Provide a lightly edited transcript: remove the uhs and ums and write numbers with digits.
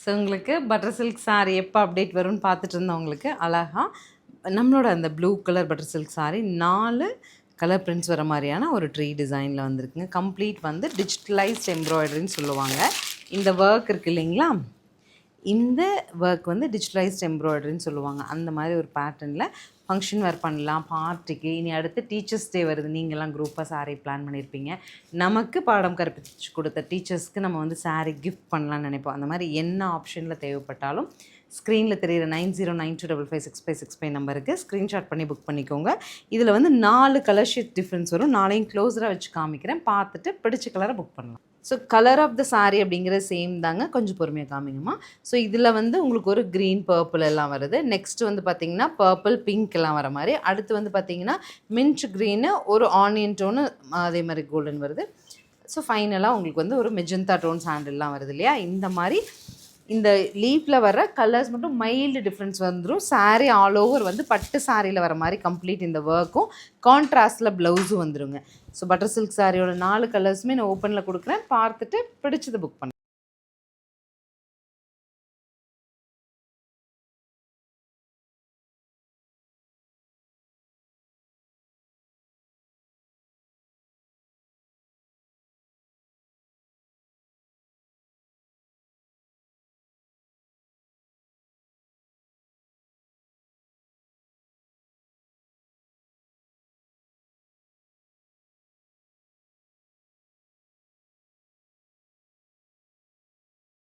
So உங்களுக்கு butter silk saree எப்போ update வரும்னு பார்த்துட்டு இருந்தவங்களுக்கு அழகாக நம்மளோட அந்த blue colour butter silk saree 4 colour prints வர மாதிரியான ஒரு ட்ரீ டிசைனில் வந்திருக்குங்க. கம்ப்ளீட் வந்து டிஜிட்டலைஸ்ட் எம்ப்ராய்டரின்னு சொல்லுவாங்க. இந்த ஒர்க் இருக்குது இல்லைங்களா, இந்த ஒர்க் வந்து டிஜிட்டலைஸ்ட் எம்ப்ராய்டரின்னு சொல்லுவாங்க. அந்த மாதிரி ஒரு பேட்டர்னில் ஃபங்க்ஷன் வேர் பண்ணலாம், பார்ட்டிக்கு. இனி அடுத்து டீச்சர்ஸ் டே வருது, நீங்கள்லாம் குரூப்பாக saree பிளான் பண்ணியிருப்பீங்க. நமக்கு பாடம் கற்பிச்சு கொடுத்த டீச்சர்ஸ்க்கு நம்ம வந்து saree கிஃப்ட் பண்ணலான்னு நினைப்போம். அந்த மாதிரி என்ன ஆப்ஷனில் தேவைப்பட்டாலும் ஸ்க்ரீனில் தெரிகிற 9092556565 நம்பருக்கு ஸ்க்ரீன்ஷாட் பண்ணி புக் பண்ணிக்கோங்க. இதில் வந்து 4 கலர் ஷீட் டிஃப்ரென்ஸ் வரும். 4ஐயும் க்ளோஸராக வச்சு காமிக்கிறேன், பார்த்துட்டு பிடிச்ச கலரை புக் பண்ணலாம். So colour of the saree அப்படிங்கிறது சேம் தாங்க, கொஞ்சம் பொறுமையாக காமிங்கம்மா. ஸோ இதில் வந்து உங்களுக்கு ஒரு க்ரீன் பர்பிள் எல்லாம் வருது. நெக்ஸ்ட் வந்து பார்த்திங்கன்னா பர்பிள் பிங்க் எல்லாம் வர மாதிரி. அடுத்து வந்து பார்த்திங்கன்னா மின்ட் க்ரீனு, ஒரு ஆனியன் டோனு, அதே மாதிரி கோல்டன் வருது. ஸோ ஃபைனலாக உங்களுக்கு வந்து ஒரு மெஜந்தா டோன் சாண்டில்லாம் வருது இல்லையா. இந்த மாதிரி இந்த லீஃபில் வர கலர்ஸ் மட்டும் மைல்டு டிஃப்ரென்ஸ் வந்துடும். saree ஆல் ஓவர் வந்து பட்டு சாரியில் வர மாதிரி கம்ப்ளீட் இந்த ஒர்க்கும் கான்ட்ராஸ்டில் ப்ளவுஸும் வந்துடுங்க. ஸோ பட்டர் சில்க் சாரியோட 4 கலர்ஸுமே நான் ஓப்பனில் கொடுக்குறேன், பார்த்துட்டு பிடிச்சது புக் பண்ணுங்கள்.